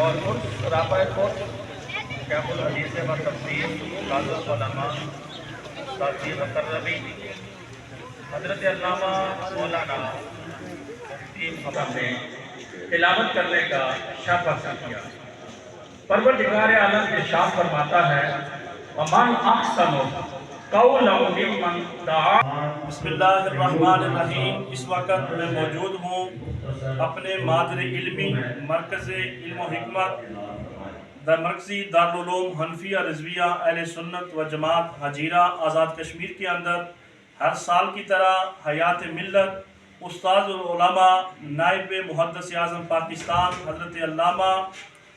اور اس رابع کو شیخ الحدیث و تفسیر قاضی العلماء قاضی مقربی حضرت علامہ مولانا مفتی محمد نے تلاوت کرنے کا شرف حاصل کیا۔ پروردگار عالم ارشاد فرماتا ہے وَمَنْ أَحْسَنُ قَوْلًا مِّمَّنْ دَعَا۔ بسم اللہ الرحمن الرحیم۔ اس وقت میں موجود ہوں اپنے مادر علمی مرکز علم و حکمت مرکزی دارالعلوم حنفیہ رضویہ اہل سنت و جماعت حجیرہ آزاد کشمیر کے اندر۔ ہر سال کی طرح حیات ملت استاد العلماء نائب محدث اعظم پاکستان حضرت علامہ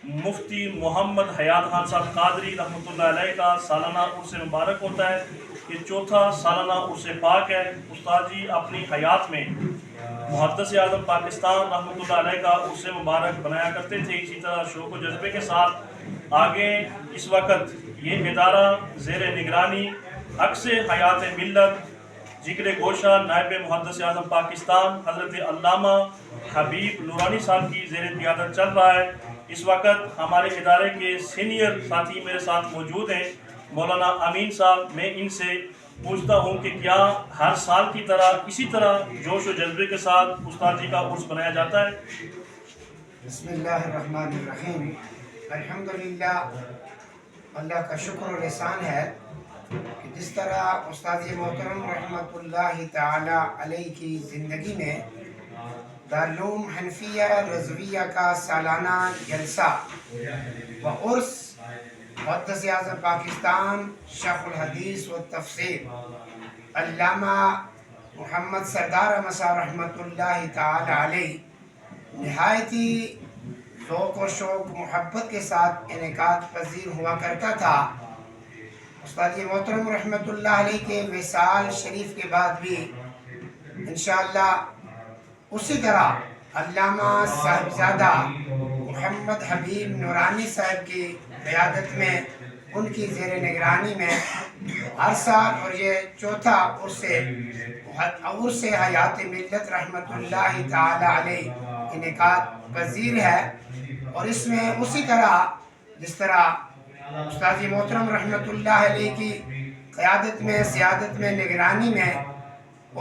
مفتی محمد حیات خان صاحب قادری رحمۃ اللہ علیہ کا سالانہ عرس مبارک ہوتا ہے۔ یہ چوتھا سالانہ عرس پاک ہے۔ استاد جی اپنی حیات میں محدث اعظم پاکستان رحمۃ اللہ علیہ کا عرس مبارک بنایا کرتے تھے۔ اسی طرح شوق و جذبے کے ساتھ آگے اس وقت یہ ادارہ زیر نگرانی عکس حیات ملت ذکر گوشہ نائب محدث اعظم پاکستان حضرت علامہ حبیب نورانی صاحب کی زیر قیادت چل رہا ہے۔ اس وقت ہمارے ادارے کے سینئر ساتھی میرے ساتھ موجود ہیں مولانا امین صاحب۔ میں ان سے پوچھتا ہوں کہ کیا ہر سال کی طرح اسی طرح جوش و جذبے کے ساتھ استاد جی کا عرس بنایا جاتا ہے؟ بسم اللہ الرحمن الرحیم۔ الحمدللہ، اللہ کا شکر و احسان ہے کہ جس طرح استاد محترم رحمۃ اللہ تعالی علیہ کی زندگی میں دارالعلوم حنفیہ رضویہ کا سالانہ جلسہ و عرس محدث اعظم پاکستان شیخ الحدیث و تفسیر علامہ محمد سردار احمد صاحب رحمۃ اللہ تعالی علیہ نہایت ہی ذوق و شوق محبت کے ساتھ انعقاد پذیر ہوا کرتا تھا۔ استاد محترم رحمۃ اللہ علیہ کے وصال شریف کے بعد بھی انشاءاللہ اسی طرح علامہ صاحبزادہ محمد حبیب نورانی صاحب کی قیادت میں ان کی زیر نگرانی میں ہر سال، اور یہ چوتھا عرس حیات ملت رحمۃ اللہ تعالی علیہ انعقاد پذیر ہے۔ اور اس میں اسی طرح جس طرح استاد محترم رحمۃ اللہ علیہ کی قیادت میں سیادت میں نگرانی میں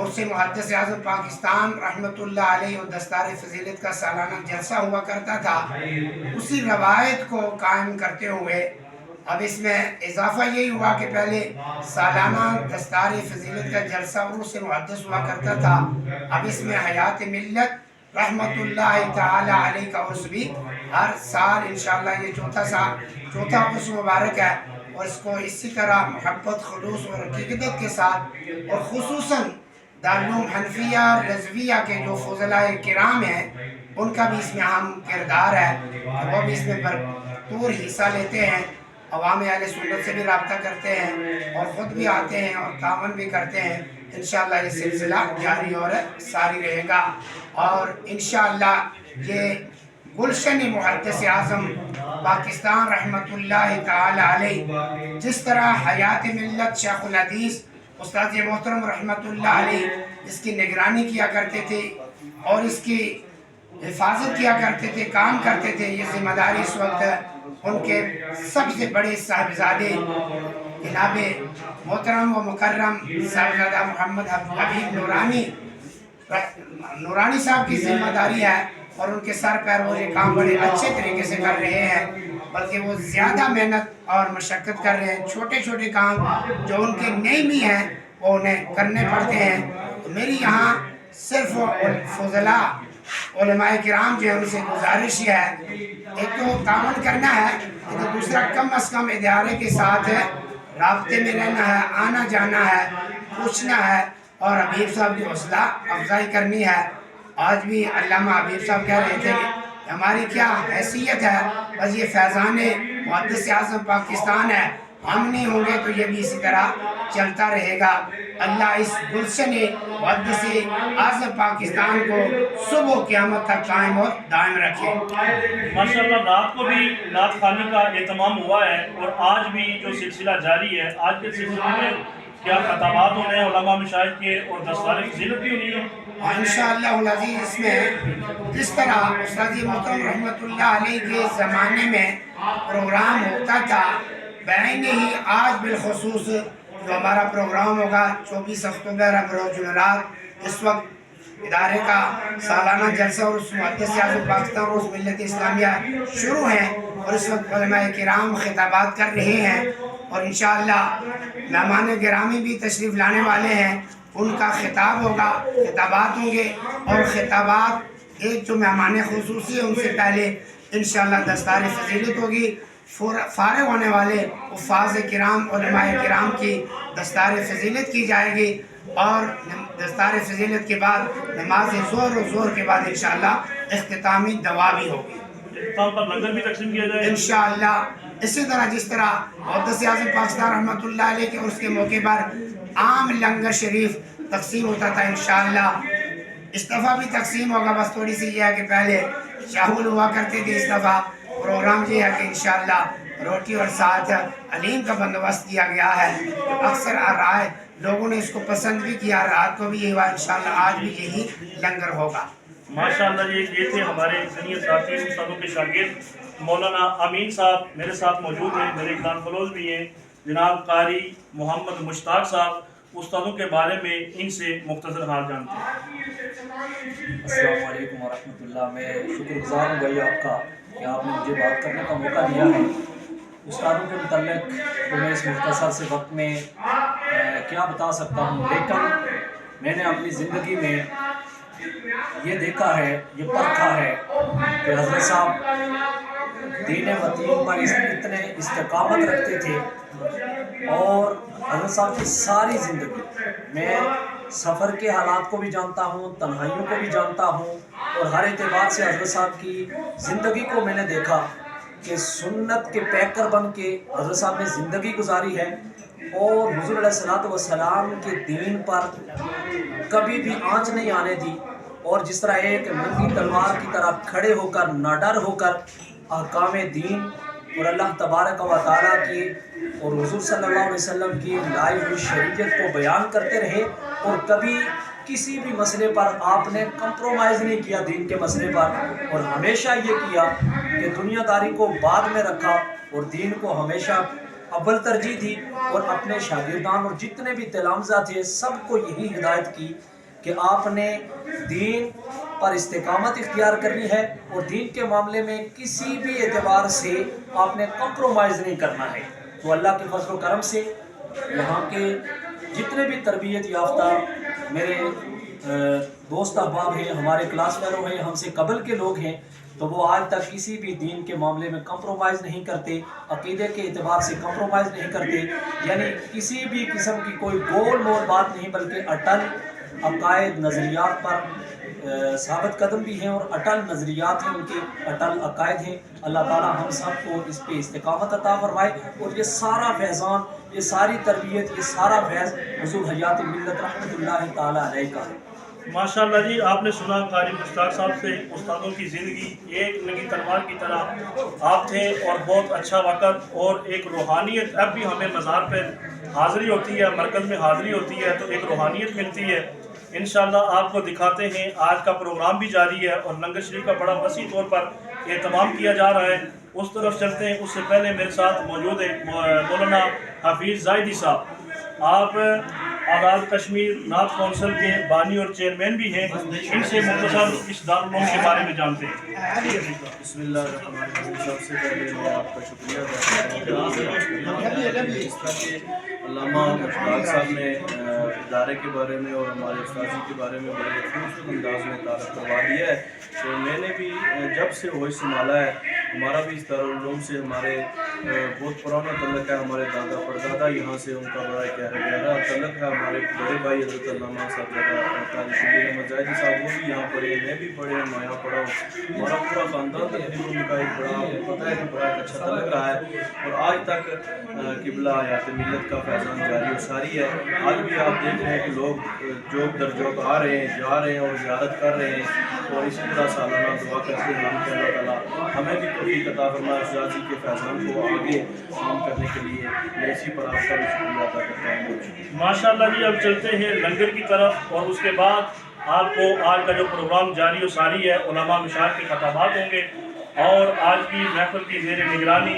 عرس محدث اعظم پاکستان رحمۃ اللہ علیہ اور دستار فضیلت کا سالانہ جلسہ ہوا کرتا تھا، اسی روایت کو قائم کرتے ہوئے اب اس میں اضافہ یہی ہوا کہ پہلے سالانہ دستار فضیلت کا جلسہ عرس محدث ہوا کرتا تھا، اب اس میں حیات ملت رحمۃ اللہ تعالی علیہ کا عرس بھی ہر سال انشاءاللہ یہ چوتھا عرس مبارک ہے۔ اور اس کو اسی طرح محبت خلوص اور عقیدت کے ساتھ، اور خصوصاً دارالعلوم حنفیہ رضویہ کے جو فضلاء کرام ہیں ان کا بھی اس میں اہم کردار ہے، وہ بھی اس میں بھرپور حصہ لیتے ہیں، عوام اہل سنت سے بھی رابطہ کرتے ہیں اور خود بھی آتے ہیں اور تعاون بھی کرتے ہیں۔ انشاءاللہ یہ سلسلہ جاری اور ساری رہے گا، اور انشاءاللہ یہ گلشن محدث اعظم پاکستان رحمۃ اللہ تعالی علیہ جس طرح حیات ملت شیخ الحدیث استاد محترم رحمۃ اللہ علیہ اس کی نگرانی کیا کرتے تھے اور اس کی حفاظت کیا کرتے تھے، کام کرتے تھے، یہ ذمہ داری اس وقت ان کے سب سے بڑے صاحبزادے جناب محترم و مکرم صاحبزادہ محمد حبیب نورانی صاحب کی ذمہ داری ہے، اور ان کے سر پیر وہ یہ کام بڑے اچھے طریقے سے کر رہے ہیں، بلکہ وہ زیادہ محنت اور مشقت کر رہے ہیں۔ چھوٹے چھوٹے کام جو ان کے نہیں بھی ہیں وہ انہیں کرنے پڑتے ہیں۔ تو میری یہاں صرف فضلاء علماء کرام جو ہے ان سے گزارش یہ ہے، ایک تو تعاون کرنا ہے، تو دوسرا کم از کم ادارے کے ساتھ رابطے میں رہنا ہے، آنا جانا ہے، پوچھنا ہے، اور حبیب صاحب کی حوصلہ افزائی کرنی ہے۔ آج بھی علامہ حبیب صاحب کہہ رہے تھے کہ ہماری کیا حیثیت ہے، بس یہ فیضان محدث اعظم پاکستان ہے، ہم نہیں ہوں گے تو یہ بھی اسی طرح چلتا رہے گا۔ اللہ اس گلشن محدث اعظم پاکستان کو صبح قیامت تک قائم اور دائم رکھے۔ ماشاءاللہ، رات کو بھی نعت خوانی کا اہتمام ہوا ہے اور آج بھی جو سلسلہ جاری ہے۔ آج کے سلسلے میں کیا خطابات ہونے ہیں علماء مشائخ کے اور دستار فضیلت بھی ہونی ہے؟ اور انشاءاللہ العزیز اس میں جس طرح استاذ محترم رحمۃ اللہ علیہ کے زمانے میں پروگرام ہوتا تھا، بعین ہی آج بالخصوص جو ہمارا پروگرام ہوگا 24 اکتوبر بروز جمعرات، اس وقت ادارے کا سالانہ جلسہ اور محدث اعظم پاکستان روز ملت اسلامیہ شروع ہیں، اور اس وقت علماء کرام خطابات کر رہے ہیں، اور انشاءاللہ مہمان گرامی بھی تشریف لانے والے ہیں، ان کا خطاب ہوگا، خطابات ہوں گے، اور خطابات ایک جو مہمان خصوصی ہے ان سے پہلے انشاءاللہ دستار فضیلت ہوگی، فارغ ہونے والے حفاظ کرام علماء کرام کی دستار فضیلت کی جائے گی، اور دستار فضیلت کے بعد نماز ظہر و ظہر کے بعد انشاءاللہ اختتامی دعا بھی ہوگی، اختتام پر لنگر بھی تقسیم کیا جائے گا انشاءاللہ۔ اسی طرح جس طرح محدث اعظم پاکستان رحمۃ اللہ علیہ کے عرس کے موقع پر عام لنگر شریف تقسیم ہوتا تھا، انشاءاللہ اس دفعہ بھی تقسیم ہوگا، بس تھوڑی سی یہ ہے کہ پہلے شاہول ہوا کرتے تھے، اس دفعہ پروگرام یہ ہے کہ انشاءاللہ روٹی اور ساتھ حلیم کا بندوبست کیا گیا ہے، اکثر رائے لوگوں نے اس کو پسند بھی کیا، رات کو بھی یہ ہوا، انشاءاللہ آج بھی یہی لنگر ہوگا۔ ماشاءاللہ۔ یہ تھے ہمارے سینئر ساتھی استادوں کے شاگرد مولانا امین صاحب، میرے ساتھ موجود ہیں، میرے اقدام فلوز بھی ہیں جناب قاری محمد مشتاق صاحب، استادوں کے بارے میں ان سے مختصر حال جانتے ہیں۔ السلام علیکم ورحمۃ اللہ۔ میں شکر گزار ہوں بھائی آپ کا کہ آپ نے مجھے بات کرنے کا موقع دیا ہے۔ استادوں کے متعلق تو میں اس مختصر سے وقت میں کیا بتا سکتا ہوں، لیکن میں نے اپنی زندگی میں یہ دیکھا ہے، یہ پرکھا ہے کہ حضرت صاحب دین و دین پر اتنے استقامت رکھتے تھے، اور حضرت صاحب کی ساری زندگی میں سفر کے حالات کو بھی جانتا ہوں، تنہائیوں کو بھی جانتا ہوں، اور ہر اعتبار سے حضرت صاحب کی زندگی کو میں نے دیکھا کہ سنت کے پیکر بن کے حضرت صاحب نے زندگی گزاری ہے، اور حضور علیہ السلام کے دین پر کبھی بھی آنچ نہیں آنے دی، اور جس طرح ایک ننگی تلوار کی طرح کھڑے ہو کر ناڈر ہو کر احکام دین اور اللہ تبارک و تعالیٰ کی اور حضور صلی اللہ علیہ وسلم کی لائی ہوئی شریعت کو بیان کرتے رہے، اور کبھی کسی بھی مسئلے پر آپ نے کمپرومائز نہیں کیا دین کے مسئلے پر، اور ہمیشہ یہ کیا کہ دنیا داری کو بعد میں رکھا اور دین کو ہمیشہ اول ترجیح دی، اور اپنے شاگردان اور جتنے بھی تلامذہ تھے سب کو یہی ہدایت کی کہ آپ نے دین پر استقامت اختیار کرنی ہے، اور دین کے معاملے میں کسی بھی اعتبار سے آپ نے کمپرومائز نہیں کرنا ہے۔ تو اللہ کے فضل و کرم سے یہاں کے جتنے بھی تربیت یافتہ میرے دوست احباب ہیں، ہمارے کلاس فیلو ہیں، ہم سے قبل کے لوگ ہیں، تو وہ آج تک کسی بھی دین کے معاملے میں کمپرومائز نہیں کرتے، عقیدے کے اعتبار سے کمپرومائز نہیں کرتے، یعنی کسی بھی قسم کی کوئی گول مول بات نہیں، بلکہ اٹل عقائد نظریات پر ثابت قدم بھی ہیں، اور اٹل نظریات ہیں ان کے، اٹل عقائد ہیں۔ اللہ تعالیٰ ہم سب کو اس پہ استقامت عطا فرمائے، اور یہ سارا فیضان، یہ ساری تربیت، یہ سارا فیض حضور حیات ملت رحمۃ اللہ تعالیٰ علیہ کا ہے۔ ماشاءاللہ جی، آپ نے سنا قاری مشتاق صاحب سے استادوں کی زندگی ایک ننگی تلوار کی طرح آپ تھے، اور بہت اچھا وقت، اور ایک روحانیت اب بھی ہمیں مزار پہ حاضری ہوتی ہے، مرکز میں حاضری ہوتی ہے، تو ایک روحانیت ملتی ہے۔ انشاءاللہ آپ کو دکھاتے ہیں، آج کا پروگرام بھی جاری ہے اور لنگر شریف کا بڑا وسیع طور پر اہتمام کیا جا رہا ہے، اس طرف چلتے ہیں۔ اس سے پہلے میرے ساتھ موجود ہیں مولانا حفیظ زاہدی صاحب، آپ آزاد کشمیر نعت کونسل کے بانی اور چیئرمین بھی ہیں، ان سے مختصر اس دارالعلوم کے بارے میں جانتے ہیں۔ بسم اللہ الرحمن الرحیم۔ سب سے پہلے میں آپ کا شکریہ ادا کرتا ہوں، اس طرح کہ علامہ مشتاق صاحب نے ادارے کے بارے میں اور ہمارے استاذی کے بارے میں بڑے خوبصورت انداز میں تعارف کروا دیا ہے۔ تو میں نے بھی جب سے ہوش سنبھالا ہے، ہمارا بھی اس دارالعلوم سے ہمارے بہت پرانا تعلق ہے، ہمارے دادا پردادا یہاں سے، ان کا بڑا گہرا تعلق ہے۔ ہمارے بڑے بھائی حضرت علامہ صاحب احمد زاہدی صاحب، وہ بھی یہاں پڑھے، میں بھی پڑھے ہوں، میں یہاں پڑھا ہوں، ہمارا پورا خاندان تقریباً ان کا ایک بڑا، آپ کو پتہ ہے کہ بڑا ایک اچھا تعلق رہا ہے، اور آج تک قبلہ حیات ملت کا فیضان جاری و ساری ہے۔ آج بھی آپ دیکھ رہے ہیں کہ لوگ جوک در جوک آ رہے ہیں، جا رہے ہیں اور زیارت کر رہے ہیں، اور اسی طرح سالانہ دعا کرتے ہیں کہ اللہ تعالیٰ ہمیں بھی توفیق عطا فرمائے اس ذاتی کے فیضان کو آگے کام کرنے کے لیے میں اسی پر آپ کا بھی شکریہ ادا کرتا ہوں. ماشاءاللہ جی. اب چلتے ہیں لنگر کی طرف اور اس کے بعد آپ کو آج کا جو پروگرام جاری و ساری ہے علماء مشاہد کے خطابات ہوں گے اور آج کی محفل کی زیر نگرانی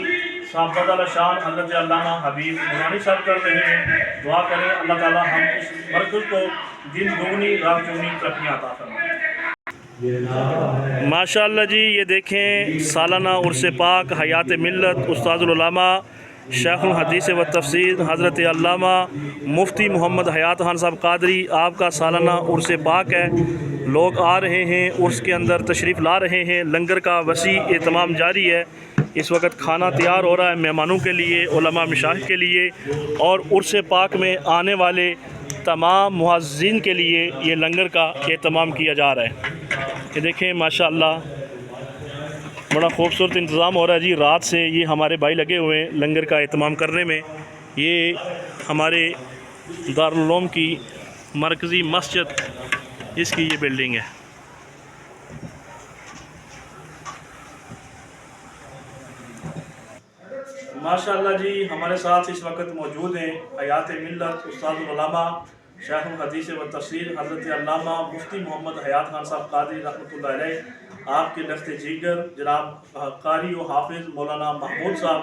صاحب شان حضرت علامہ حبیب نورانی صاحب کر رہے ہیں. دعا کریں اللہ تعالیٰ ہم اس مرکز کو دن دگنی رات چگنی ترقیاں عطا فرمائیں. ماشاءاللہ جی. یہ دیکھیں سالانہ عرس پاک حیات ملت استاد العلماء شیخ الحدیث و تفسیر حضرت علامہ مفتی محمد حیات خان صاحب قادری آپ کا سالانہ عرس پاک ہے. لوگ آ رہے ہیں عرس کے اندر تشریف لا رہے ہیں. لنگر کا وسیع اہتمام جاری ہے. اس وقت کھانا تیار ہو رہا ہے مہمانوں کے لیے علماء مشاہد کے لیے اور عرس پاک میں آنے والے تمام معززین کے لیے یہ لنگر کا اہتمام کیا جا رہا ہے. یہ دیکھیں ماشاءاللہ بڑا خوبصورت انتظام ہو رہا ہے جی. رات سے یہ ہمارے بھائی لگے ہوئے ہیں لنگر کا اہتمام کرنے میں. یہ ہمارے دارالعلوم کی مرکزی مسجد اس کی یہ بلڈنگ ہے. ماشاءاللہ جی. ہمارے ساتھ اس وقت موجود ہیں حیات ملت استاد العلماء شیخ الحدیث و تفسیر حضرت علامہ مفتی محمد حیات خان صاحب قادری رحمۃ اللہ علیہ. آپ کے لخت جیگر جناب قاری و حافظ مولانا محمود صاحب.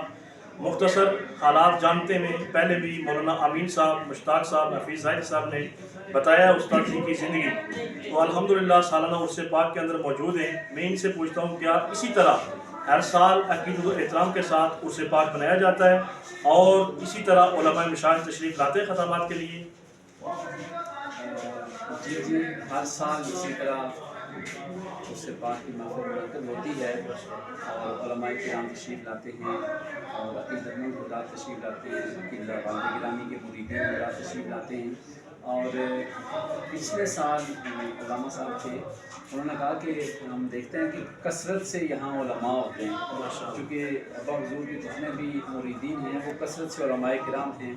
مختصر حالات جانتے ہیں. پہلے بھی مولانا امین صاحب مشتاق صاحب حفیظ زاہد صاحب نے بتایا استاد جی کی زندگی. تو الحمدللہ سالانہ عرس پاک کے اندر موجود ہیں. میں ان سے پوچھتا ہوں کیا اسی طرح ہر سال عقیدت و احترام کے ساتھ عرس پاک منایا جاتا ہے اور اسی طرح علماء مشاہد تشریف لاتے ہیں خطابات کے لیے؟ جی ہر سال اسی طرح عرس پاک کی محفل منعقد ہوتی ہے اور علماء کرام تشریف لاتے ہیں اور عقیدت مند حضرات تشریف لاتے ہیں. عقیدت والد گرامی کے مریدین حضرات تشریف لاتے ہیں. اور پچھلے سال علامہ صاحب تھے. انہوں نے کہا کہ ہم دیکھتے ہیں کہ کثرت سے یہاں علماء ہوتے ہیں کیونکہ ابا حضور کے جتنے بھی مریدین ہیں وہ کثرت سے علماء کرام ہیں.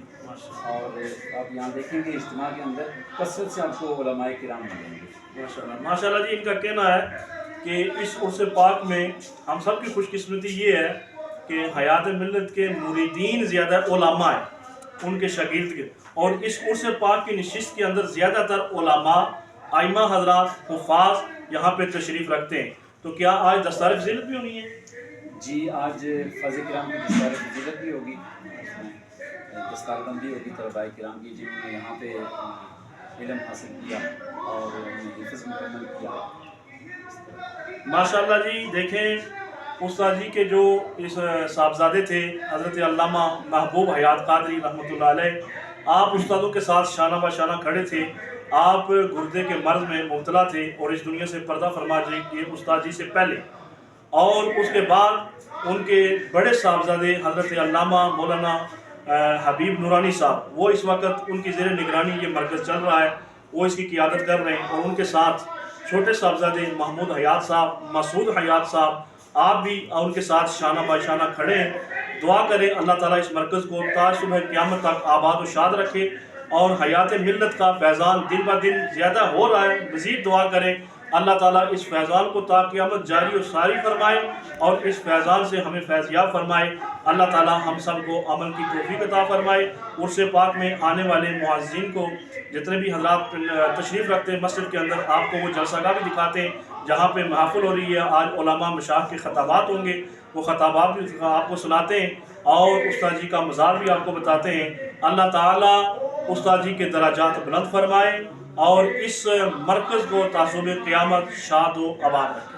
اور آپ یہاں دیکھیں گے اجتماع کے اندر کثرت سے آپ کو علماء کرام ملیں گے. ماشاءاللہ جی. ان کا کہنا ہے کہ اس عرس پاک میں ہم سب کی خوش قسمتی یہ ہے کہ حیات ملت کے مریدین زیادہ علماء ہیں ان کے شاگرد کے. اور اس عرس پاک کی نشست کے اندر زیادہ تر علماء ائمہ حضرات حفاظ یہاں پہ تشریف رکھتے ہیں. تو کیا آج دستار فضیلت بھی ہونی ہے؟ جی آج فضل کرام کی دستار فضیلت بھی ہوگی. دستار بندی ہوگی طلباء کرام کی جنہوں نے یہاں پہ علم حاصل کیا اور حفظ مکمل کیا. ماشاءاللہ جی. دیکھیں استاد جی کے جو اس صاحبزادے تھے حضرت علامہ محبوب حیات قادری رحمۃ اللہ علیہ. آپ استادوں کے ساتھ شانہ بہ شانہ کھڑے تھے. آپ گردے کے مرض میں مبتلا تھے اور اس دنیا سے پردہ فرما گئے استاد جی سے پہلے. اور اس کے بعد ان کے بڑے صاحبزادے حضرت علامہ مولانا حبیب نورانی صاحب وہ اس وقت ان کی زیر نگرانی یہ مرکز چل رہا ہے. وہ اس کی قیادت کر رہے ہیں اور ان کے ساتھ چھوٹے صاحبزادے محمود حیات صاحب مسعود حیات صاحب آپ بھی ان کے ساتھ شانہ بہ شانہ کھڑے ہیں. دعا کریں اللہ تعالیٰ اس مرکز کو تا صبح قیامت تک آباد و شاد رکھے اور حیات ملت کا فیضان دن بہ دن زیادہ ہو رہا ہے. مزید دعا کریں اللہ تعالیٰ اس فیضان کو تا قیامت جاری و ساری فرمائے اور اس فیضان سے ہمیں فیض یاب فرمائے. اللہ تعالیٰ ہم سب کو عمل کی توفیق عطا فرمائے. عرس پاک میں آنے والے معززین کو جتنے بھی حضرات تشریف رکھتے ہیں مسجد کے اندر آپ کو وہ جلسہ گاہ بھی دکھاتے ہیں جہاں پہ محافل ہو رہی ہے. آج علماء مشاہد کے خطابات ہوں گے. وہ خطابات بھی آپ کو سناتے ہیں اور استاد جی کا مزار بھی آپ کو بتاتے ہیں. اللہ تعالیٰ استاد جی کے درجات بلند فرمائے اور اس مرکز کو تا صبح قیامت شاد و آباد رکھے.